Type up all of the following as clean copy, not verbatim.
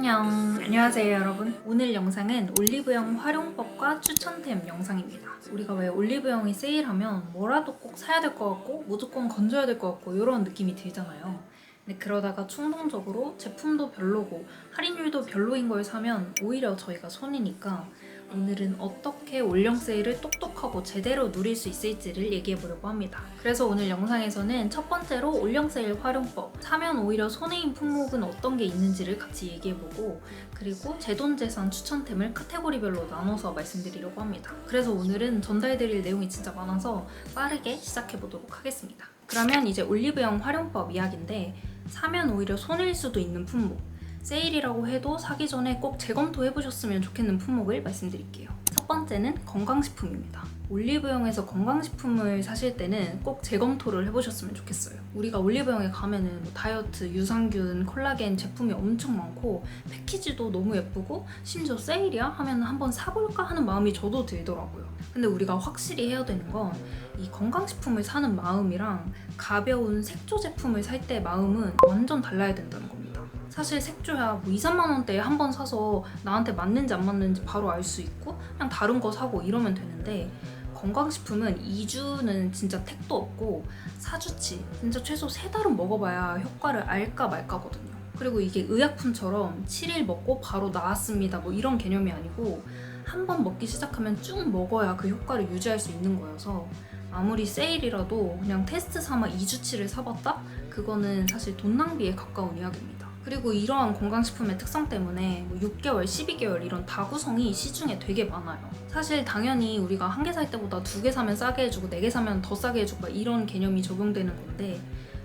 안녕하세요 여러분. 오늘 영상은 올리브영 활용법과 추천템 영상입니다. 우리가 왜 올리브영이 세일하면 뭐라도 꼭 사야 될 것 같고 무조건 건져야 될 것 같고 이런 느낌이 들잖아요. 근데 그러다가 충동적으로 제품도 별로고 할인율도 별로인 걸 사면 오히려 저희가 손이니까 오늘은 어떻게 올영 세일을 똑똑하고 제대로 누릴 수 있을지를 얘기해 보려고 합니다. 그래서 오늘 영상에서는 첫 번째로 올영 세일 활용법, 사면 오히려 손해인 품목은 어떤 게 있는지를 같이 얘기해 보고, 그리고 제돈제산 추천템을 카테고리별로 나눠서 말씀드리려고 합니다. 그래서 오늘은 전달드릴 내용이 진짜 많아서 빠르게 시작해 보도록 하겠습니다. 그러면 이제 올리브영 활용법 이야기인데, 사면 오히려 손해일 수도 있는 품목, 세일이라고 해도 사기 전에 꼭 재검토해보셨으면 좋겠는 품목을 말씀드릴게요. 첫 번째는 건강식품입니다. 올리브영에서 건강식품을 사실 때는 꼭 재검토를 해보셨으면 좋겠어요. 우리가 올리브영에 가면은 다이어트, 유산균, 콜라겐 제품이 엄청 많고 패키지도 너무 예쁘고 심지어 세일이야? 하면 한번 사볼까 하는 마음이 저도 들더라고요. 근데 우리가 확실히 해야 되는 건 이 건강식품을 사는 마음이랑 가벼운 색조 제품을 살 때 마음은 완전 달라야 된다는 겁니다. 사실 색조야 뭐 2, 3만 원대에 한 번 사서 나한테 맞는지 안 맞는지 바로 알 수 있고 그냥 다른 거 사고 이러면 되는데, 건강식품은 2주는 진짜 택도 없고 4주치, 진짜 최소 3달은 먹어봐야 효과를 알까 말까거든요. 그리고 이게 의약품처럼 7일 먹고 바로 나았습니다 뭐 이런 개념이 아니고 한 번 먹기 시작하면 쭉 먹어야 그 효과를 유지할 수 있는 거여서 아무리 세일이라도 그냥 테스트 삼아 2주치를 사봤다? 그거는 사실 돈 낭비에 가까운 이야기입니다. 그리고 이러한 건강식품의 특성 때문에 6개월, 12개월 이런 다구성이 시중에 되게 많아요. 사실 당연히 우리가 한 개 살 때보다 2개 사면 싸게 해주고 4개 사면 더 싸게 해주고 이런 개념이 적용되는 건데,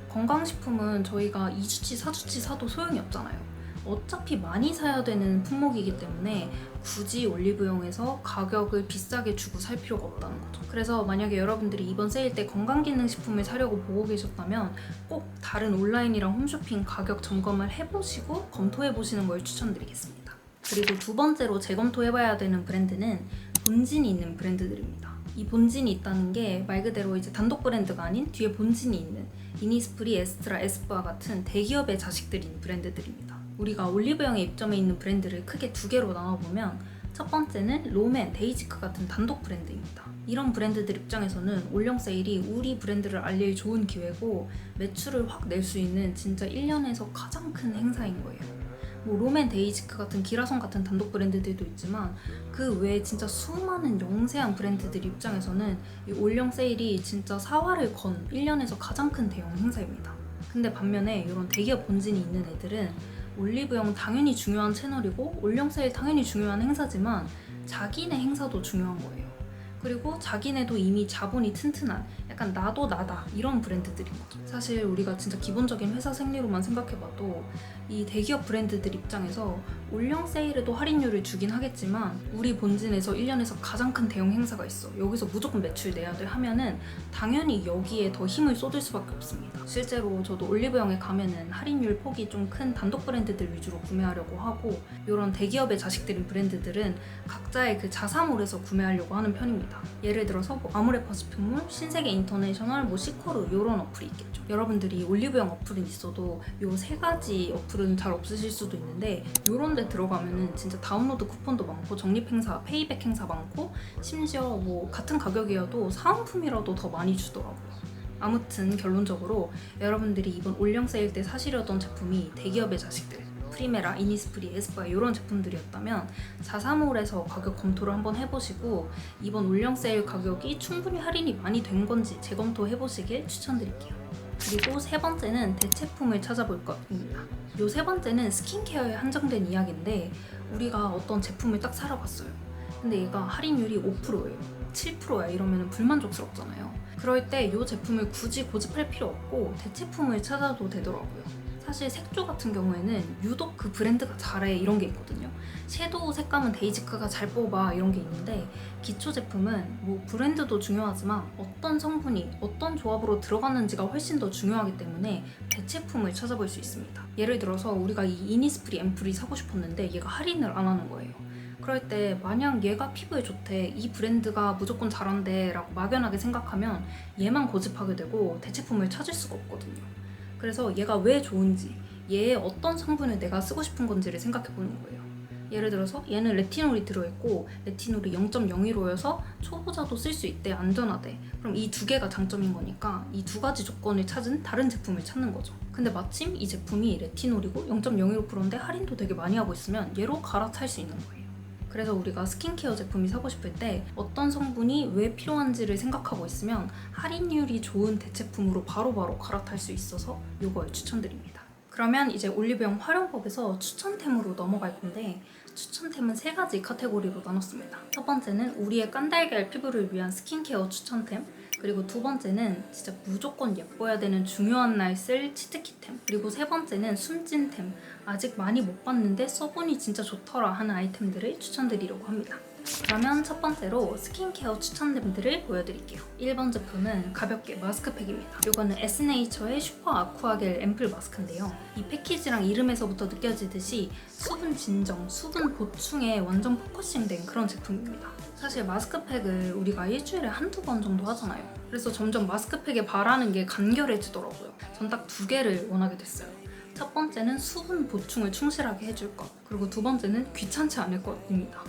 건강식품은 저희가 2주치, 4주치 사도 소용이 없잖아요. 어차피 많이 사야 되는 품목이기 때문에 굳이 올리브영에서 가격을 비싸게 주고 살 필요가 없다는 거죠. 그래서 만약에 여러분들이 이번 세일 때 건강기능식품을 사려고 보고 계셨다면 꼭 다른 온라인이랑 홈쇼핑 가격 점검을 해보시고 검토해보시는 걸 추천드리겠습니다. 그리고 두 번째로 재검토해봐야 되는 브랜드는 본진이 있는 브랜드들입니다. 이 본진이 있다는 게 말 그대로 이제 단독 브랜드가 아닌 뒤에 본진이 있는 이니스프리, 에스트라, 에스쁘아 같은 대기업의 자식들인 브랜드들입니다. 우리가 올리브영에 입점해 있는 브랜드를 크게 2개로 나눠보면, 첫 번째는 롬앤, 데이지크 같은 단독 브랜드입니다. 이런 브랜드들 입장에서는 올영 세일이 우리 브랜드를 알릴 좋은 기회고 매출을 확 낼 수 있는 진짜 1년에서 가장 큰 행사인 거예요. 롬앤, 데이지크 같은 기라성 같은 단독 브랜드들도 있지만 그 외에 진짜 수많은 영세한 브랜드들 입장에서는 이 올영 세일이 진짜 사활을 건 1년에서 가장 큰 대형 행사입니다. 근데 반면에 이런 대기업 본진이 있는 애들은 올리브영 당연히 중요한 채널이고 올영 세일 당연히 중요한 행사지만 자기네 행사도 중요한 거예요. 그리고 자기네도 이미 자본이 튼튼한 약간 나도 나다 이런 브랜드들인 거죠. 사실 우리가 진짜 기본적인 회사 생리로만 생각해봐도 이 대기업 브랜드들 입장에서 올영 세일에도 할인율을 주긴 하겠지만 우리 본진에서 1년에서 가장 큰 대형 행사가 있어, 여기서 무조건 매출 내야 돼 하면은 당연히 여기에 더 힘을 쏟을 수밖에 없습니다. 실제로 저도 올리브영에 가면은 할인율 폭이 좀 큰 단독 브랜드들 위주로 구매하려고 하고, 이런 대기업의 자식들인 브랜드들은 각자의 그 자사몰에서 구매하려고 하는 편입니다. 예를 들어서 아모레퍼스품몰, 신세계 인터내셔널, 시코르 이런 어플이 있겠죠. 여러분들이 올리브영 어플은 있어도 요 3가지 어플은 잘 없으실 수도 있는데, 요런 데 들어가면은 진짜 다운로드 쿠폰도 많고 적립행사, 페이백 행사 많고 심지어 같은 가격이어도 사은품이라도 더 많이 주더라고요. 아무튼 결론적으로 여러분들이 이번 올영 세일 때 사시려던 제품이 대기업의 자식들, 프리메라, 이니스프리, 에스쁘아 이런 제품들이었다면 자사몰에서 가격 검토를 한번 해보시고 이번 올영 세일 가격이 충분히 할인이 많이 된 건지 재검토 해보시길 추천드릴게요. 그리고 세 번째는 대체품을 찾아볼 것입니다. 요 세 번째는 스킨케어에 한정된 이야기인데, 우리가 어떤 제품을 딱 사러 갔어요. 근데 얘가 할인율이 5%예요. 7%야 이러면 불만족스럽잖아요. 그럴 때 이 제품을 굳이 고집할 필요 없고 대체품을 찾아도 되더라고요. 사실 색조 같은 경우에는 유독 그 브랜드가 잘해 이런 게 있거든요. 섀도우 색감은 데이지크가 잘 뽑아 이런 게 있는데, 기초 제품은 브랜드도 중요하지만 어떤 성분이 어떤 조합으로 들어갔는지가 훨씬 더 중요하기 때문에 대체품을 찾아볼 수 있습니다. 예를 들어서 우리가 이 이니스프리 앰플이 사고 싶었는데 얘가 할인을 안 하는 거예요. 그럴 때 마냥 얘가 피부에 좋대, 이 브랜드가 무조건 잘한대 라고 막연하게 생각하면 얘만 고집하게 되고 대체품을 찾을 수가 없거든요. 그래서 얘가 왜 좋은지, 얘의 어떤 성분을 내가 쓰고 싶은 건지를 생각해 보는 거예요. 예를 들어서 얘는 레티놀이 들어있고 레티놀이 0.01호여서 초보자도 쓸 수 있대, 안전하대. 그럼 이 두 개가 장점인 거니까 이 두 가지 조건을 찾은 다른 제품을 찾는 거죠. 근데 마침 이 제품이 레티놀이고 0.01%인데 할인도 되게 많이 하고 있으면 얘로 갈아탈 수 있는 거예요. 그래서 우리가 스킨케어 제품이 사고 싶을 때 어떤 성분이 왜 필요한지를 생각하고 있으면 할인율이 좋은 대체품으로 바로바로 갈아탈 수 있어서 이걸 추천드립니다. 그러면 이제 올리브영 활용법에서 추천템으로 넘어갈 건데, 추천템은 3가지 카테고리로 나눴습니다. 첫 번째는 우리의 깐달걀 피부를 위한 스킨케어 추천템, 그리고 두 번째는 진짜 무조건 예뻐야 되는 중요한 날 쓸 치트키템, 그리고 세 번째는 숨진템, 아직 많이 못 봤는데 써보니 진짜 좋더라 하는 아이템들을 추천드리려고 합니다. 그러면 첫 번째로 스킨케어 추천템들을 보여드릴게요. 1번 제품은 가볍게 마스크팩입니다. 이거는 에스네이처의 슈퍼 아쿠아겔 앰플 마스크인데요. 이 패키지랑 이름에서부터 느껴지듯이 수분 진정, 수분 보충에 완전 포커싱된 그런 제품입니다. 사실 마스크팩을 우리가 일주일에 한두 번 정도 하잖아요. 그래서 점점 마스크팩에 바라는 게 간결해지더라고요. 전 딱 2개를 원하게 됐어요. 첫 번째는 수분 보충을 충실하게 해줄 것, 그리고 두 번째는 귀찮지 않을 것입니다.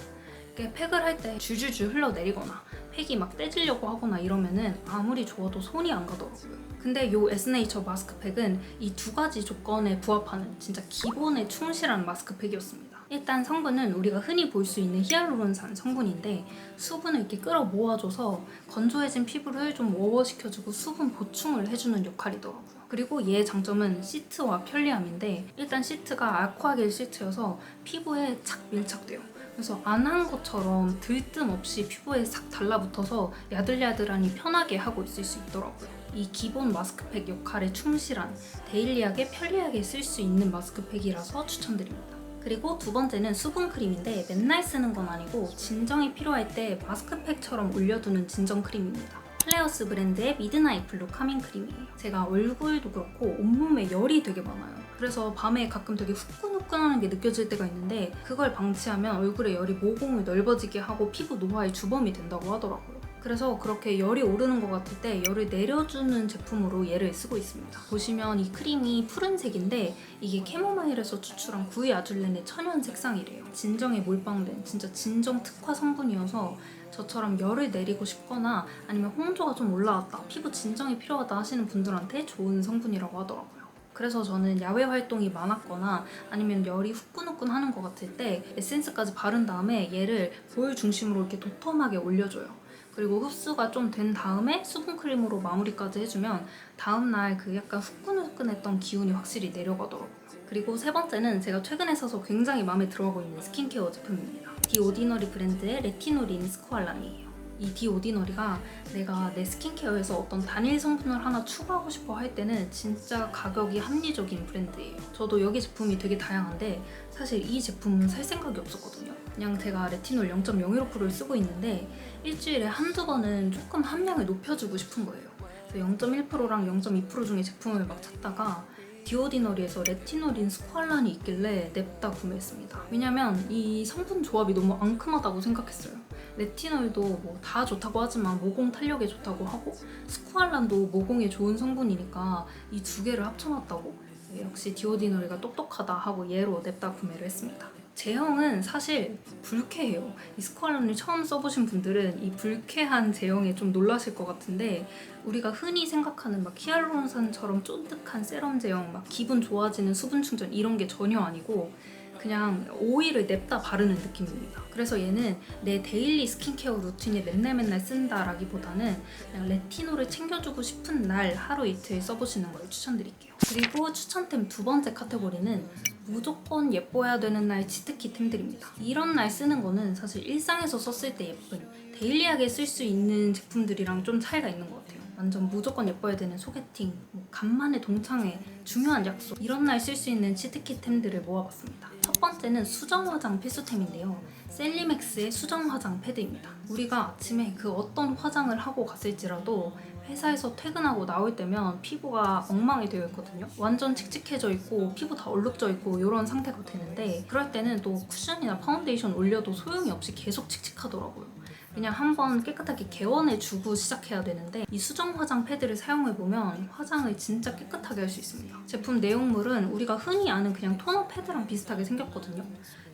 팩을 할 때 줄줄줄 흘러내리거나 팩이 막 떼지려고 하거나 이러면은 아무리 좋아도 손이 안 가더라고요. 근데 이 에스네이처 마스크팩은 이 2가지 조건에 부합하는 진짜 기본에 충실한 마스크팩이었습니다. 일단 성분은 우리가 흔히 볼 수 있는 히알루론산 성분인데 수분을 이렇게 끌어 모아줘서 건조해진 피부를 좀 워워시켜주고 수분 보충을 해주는 역할이더라고요. 그리고 얘의 장점은 시트와 편리함인데, 일단 시트가 아쿠아겔 시트여서 피부에 착 밀착돼요. 그래서 안 한 것처럼 들뜸 없이 피부에 싹 달라붙어서 야들야들하니 편하게 하고 있을 수 있더라고요. 이 기본 마스크팩 역할에 충실한, 데일리하게 편리하게 쓸 수 있는 마스크팩이라서 추천드립니다. 그리고 두 번째는 수분크림인데 맨날 쓰는 건 아니고 진정이 필요할 때 마스크팩처럼 올려두는 진정 크림입니다. 클레어스 브랜드의 미드나잇 블루 카밍 크림이에요. 제가 얼굴도 그렇고 온몸에 열이 되게 많아요. 그래서 밤에 가끔 되게 후끈후끈하는 게 느껴질 때가 있는데, 그걸 방치하면 얼굴에 열이 모공을 넓어지게 하고 피부 노화의 주범이 된다고 하더라고요. 그래서 그렇게 열이 오르는 것 같을 때 열을 내려주는 제품으로 얘를 쓰고 있습니다. 보시면 이 크림이 푸른색인데 이게 캐모마일에서 추출한 구이 아줄렌의 천연 색상이래요. 진정에 몰빵된 진짜 진정 특화 성분이어서 저처럼 열을 내리고 싶거나 아니면 홍조가 좀 올라왔다, 피부 진정이 필요하다 하시는 분들한테 좋은 성분이라고 하더라고요. 그래서 저는 야외 활동이 많았거나 아니면 열이 후끈후끈 하는 것 같을 때 에센스까지 바른 다음에 얘를 볼 중심으로 이렇게 도톰하게 올려줘요. 그리고 흡수가 좀 된 다음에 수분크림으로 마무리까지 해주면 다음날 그 약간 후끈후끈했던 기운이 확실히 내려가더라고요. 그리고 세 번째는 제가 최근에 사서 굉장히 마음에 들어하고 있는 스킨케어 제품입니다. 디오디너리 브랜드의 레티놀인 스쿠알란이에요. 이 디오디너리가 내가 내 스킨케어에서 어떤 단일 성분을 하나 추가하고 싶어 할 때는 진짜 가격이 합리적인 브랜드예요. 저도 여기 제품이 되게 다양한데 사실 이 제품은 살 생각이 없었거든요. 그냥 제가 레티놀 0.01%를 쓰고 있는데 일주일에 한두 번은 조금 함량을 높여주고 싶은 거예요. 그래서 0.1%랑 0.2% 중에 제품을 막 찾다가 디오디너리에서 레티놀인 스쿠알란이 있길래 냅다 구매했습니다. 왜냐면 이 성분 조합이 너무 앙큼하다고 생각했어요. 레티놀도 뭐 다 좋다고 하지만 모공 탄력에 좋다고 하고 스쿠알란도 모공에 좋은 성분이니까 이 2개를 합쳐놨다고, 역시 디오디너리가 똑똑하다 하고 얘로 냅다 구매를 했습니다. 제형은 사실 불쾌해요. 이 스쿠알란을 처음 써보신 분들은 이 불쾌한 제형에 좀 놀라실 것 같은데, 우리가 흔히 생각하는 막 히알루론산처럼 쫀득한 세럼 제형, 막 기분 좋아지는 수분 충전 이런 게 전혀 아니고 그냥 오일을 냅다 바르는 느낌입니다. 그래서 얘는 내 데일리 스킨케어 루틴에 맨날 쓴다라기보다는 그냥 레티놀을 챙겨주고 싶은 날 하루 이틀 써보시는 걸 추천드릴게요. 그리고 추천템 두 번째 카테고리는 무조건 예뻐야 되는 날 치트키템들입니다. 이런 날 쓰는 거는 사실 일상에서 썼을 때 예쁜, 데일리하게 쓸 수 있는 제품들이랑 좀 차이가 있는 것 같아요. 완전 무조건 예뻐야 되는 소개팅, 간만에 동창회, 중요한 약속, 이런 날 쓸 수 있는 치트키템들을 모아봤습니다. 첫 번째는 수정 화장 필수템인데요. 셀리맥스의 수정 화장 패드입니다. 우리가 아침에 그 어떤 화장을 하고 갔을지라도 회사에서 퇴근하고 나올 때면 피부가 엉망이 되어 있거든요. 완전 칙칙해져 있고 피부 다 얼룩져 있고 이런 상태가 되는데, 그럴 때는 또 쿠션이나 파운데이션 올려도 소용이 없이 계속 칙칙하더라고요. 그냥 한번 깨끗하게 개원해주고 시작해야 되는데 이 수정 화장 패드를 사용해보면 화장을 진짜 깨끗하게 할 수 있습니다. 제품 내용물은 우리가 흔히 아는 그냥 토너 패드랑 비슷하게 생겼거든요.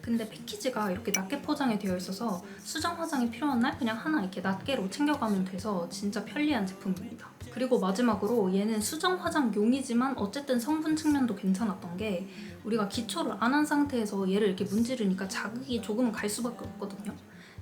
근데 패키지가 이렇게 낱개 포장이 되어 있어서 수정 화장이 필요한 날 그냥 하나 이렇게 낱개로 챙겨가면 돼서 진짜 편리한 제품입니다. 그리고 마지막으로 얘는 수정 화장용이지만 어쨌든 성분 측면도 괜찮았던 게 우리가 기초를 안 한 상태에서 얘를 이렇게 문지르니까 자극이 조금은 갈 수밖에 없거든요.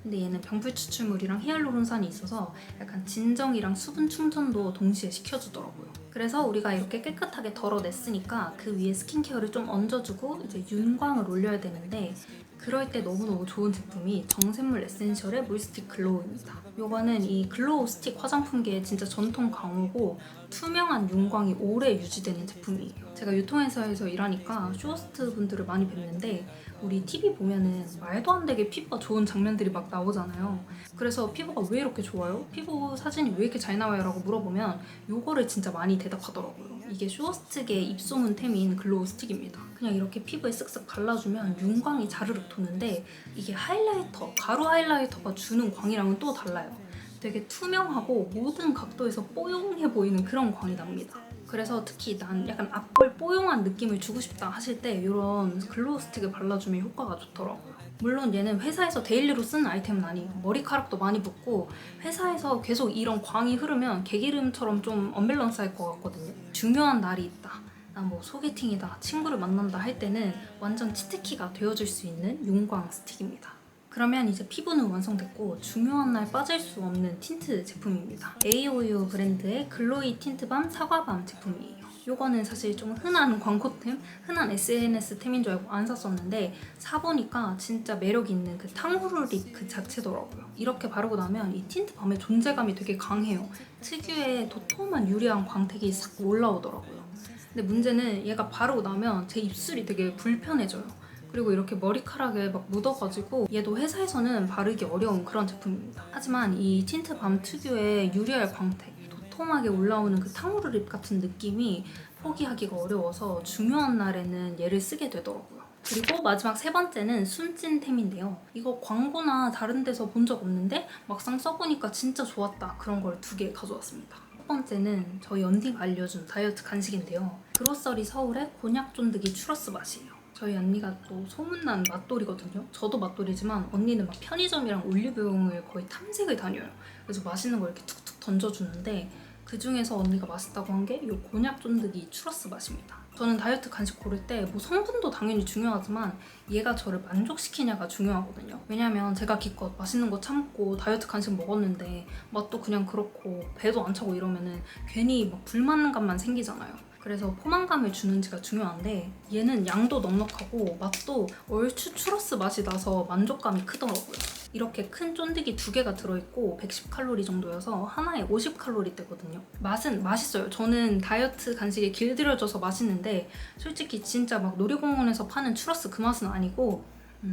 근데 얘는 병풀 추출물이랑 히알루론산이 있어서 약간 진정이랑 수분 충전도 동시에 시켜주더라고요. 그래서 우리가 이렇게 깨끗하게 덜어냈으니까 그 위에 스킨케어를 좀 얹어주고 이제 윤광을 올려야 되는데 그럴 때 너무너무 좋은 제품이 정샘물 에센셜의 물스틱 글로우입니다. 요거는 이 글로우 스틱 화장품계의 진짜 전통 강호고 투명한 윤광이 오래 유지되는 제품이에요. 제가 유통회사에서 일하니까 쇼호스트 분들을 많이 뵙는데 우리 TV 보면은 말도 안 되게 피부가 좋은 장면들이 막 나오잖아요. 그래서 피부가 왜 이렇게 좋아요? 피부 사진이 왜 이렇게 잘 나와요? 라고 물어보면 요거를 진짜 많이 대답하더라고요. 이게 쇼호스트계 입소문템인 글로우 스틱입니다. 그냥 이렇게 피부에 쓱쓱 발라주면 윤광이 자르륵 도는데 이게 하이라이터, 가루 하이라이터가 주는 광이랑은 또 달라요. 되게 투명하고 모든 각도에서 뽀용해 보이는 그런 광이 납니다. 그래서 특히 난 약간 앞볼 뽀용한 느낌을 주고 싶다 하실 때 이런 글로우 스틱을 발라주면 효과가 좋더라고요. 물론 얘는 회사에서 데일리로 쓰는 아이템은 아니에요. 머리카락도 많이 붓고 회사에서 계속 이런 광이 흐르면 개기름처럼 좀 언밸런스할 것 같거든요. 중요한 날이 있다. 나 뭐 소개팅이다, 친구를 만난다 할 때는 완전 치트키가 되어줄 수 있는 윤광 스틱입니다. 그러면 이제 피부는 완성됐고 중요한 날 빠질 수 없는 틴트 제품입니다. AOU 브랜드의 글로이 틴트밤 사과밤 제품이에요. 요거는 사실 좀 흔한 광고템, 흔한 SNS템인 줄 알고 안 샀었는데 사보니까 진짜 매력 있는 그 탕후루 립 그 자체더라고요. 이렇게 바르고 나면 이 틴트밤의 존재감이 되게 강해요. 특유의 도톰한 유리한 광택이 싹 올라오더라고요. 근데 문제는 얘가 바르고 나면 제 입술이 되게 불편해져요. 그리고 이렇게 머리카락에 막 묻어가지고 얘도 회사에서는 바르기 어려운 그런 제품입니다. 하지만 이 틴트밤 특유의 유리알 광택, 도톰하게 올라오는 그 탕후루 립 같은 느낌이 포기하기가 어려워서 중요한 날에는 얘를 쓰게 되더라고요. 그리고 마지막 세 번째는 숨찐템인데요. 이거 광고나 다른 데서 본 적 없는데 막상 써보니까 진짜 좋았다. 그런 걸 2개 가져왔습니다. 첫 번째는 저희 언니가 알려준 다이어트 간식인데요. 그로서리 서울의 곤약 쫀득이 추러스 맛이에요. 저희 언니가 또 소문난 맛돌이거든요. 저도 맛돌이지만 언니는 막 편의점이랑 올리브영을 거의 탐색을 다녀요. 그래서 맛있는 걸 이렇게 툭툭 던져주는데 그 중에서 언니가 맛있다고 한 게 이 곤약 쫀득이 추러스 맛입니다. 저는 다이어트 간식 고를 때 뭐 성분도 당연히 중요하지만 얘가 저를 만족시키냐가 중요하거든요. 왜냐면 제가 기껏 맛있는 거 참고 다이어트 간식 먹었는데 맛도 그냥 그렇고 배도 안 차고 이러면은 괜히 막 불만감만 생기잖아요. 그래서 포만감을 주는지가 중요한데 얘는 양도 넉넉하고 맛도 얼추 추러스 맛이 나서 만족감이 크더라고요. 이렇게 큰 쫀득이 2개가 들어있고 110칼로리 정도여서 하나에 50칼로리대거든요. 맛은 맛있어요. 저는 다이어트 간식에 길들여져서 맛있는데 솔직히 진짜 막 놀이공원에서 파는 추러스 그 맛은 아니고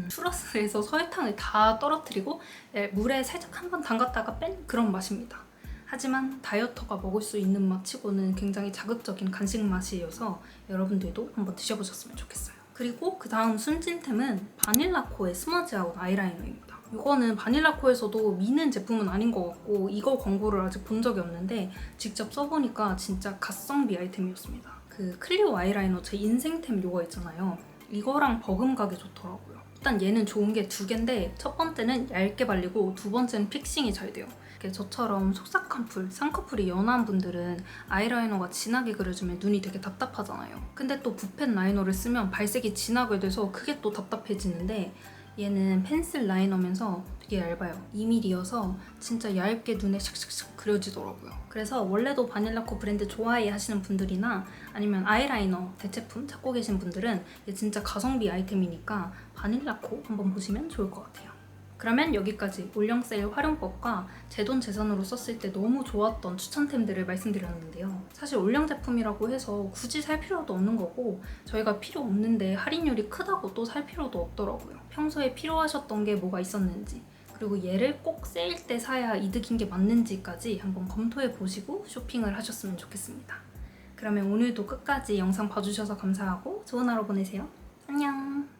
추러스에서 설탕을 다 떨어뜨리고 물에 살짝 한번 담갔다가 뺀 그런 맛입니다. 하지만 다이어터가 먹을 수 있는 맛치고는 굉장히 자극적인 간식 맛이어서 여러분들도 한번 드셔보셨으면 좋겠어요. 그리고 그 다음 순진템은 바닐라코의 스머지아웃 아이라이너입니다. 이거는 바닐라코에서도 미는 제품은 아닌 것 같고 이거 광고를 아직 본 적이 없는데 직접 써보니까 진짜 가성비 아이템이었습니다. 그 클리오 아이라이너 제 인생템 이거 있잖아요. 이거랑 버금가게 좋더라고요. 일단 얘는 좋은 게 2개인데 첫 번째는 얇게 발리고 2번째는 픽싱이 잘 돼요. 저처럼 속삭한 풀, 쌍꺼풀이 연한 분들은 아이라이너가 진하게 그려지면 눈이 되게 답답하잖아요. 근데 또 붓펜 라이너를 쓰면 발색이 진하게 돼서 그게 또 답답해지는데 얘는 펜슬 라이너면서 되게 얇아요. 2mm여서 진짜 얇게 눈에 샥샥샥 그려지더라고요. 그래서 원래도 바닐라코 브랜드 좋아해 하시는 분들이나 아니면 아이라이너 대체품 찾고 계신 분들은 얘 진짜 가성비 아이템이니까 바닐라코 한번 보시면 좋을 것 같아요. 그러면 여기까지 올영 세일 활용법과 제 돈 재산으로 썼을 때 너무 좋았던 추천템들을 말씀드렸는데요. 사실 올영 제품이라고 해서 굳이 살 필요도 없는 거고 저희가 필요 없는데 할인율이 크다고 또 살 필요도 없더라고요. 평소에 필요하셨던 게 뭐가 있었는지 그리고 얘를 꼭 세일 때 사야 이득인 게 맞는지까지 한번 검토해 보시고 쇼핑을 하셨으면 좋겠습니다. 그러면 오늘도 끝까지 영상 봐주셔서 감사하고 좋은 하루 보내세요. 안녕!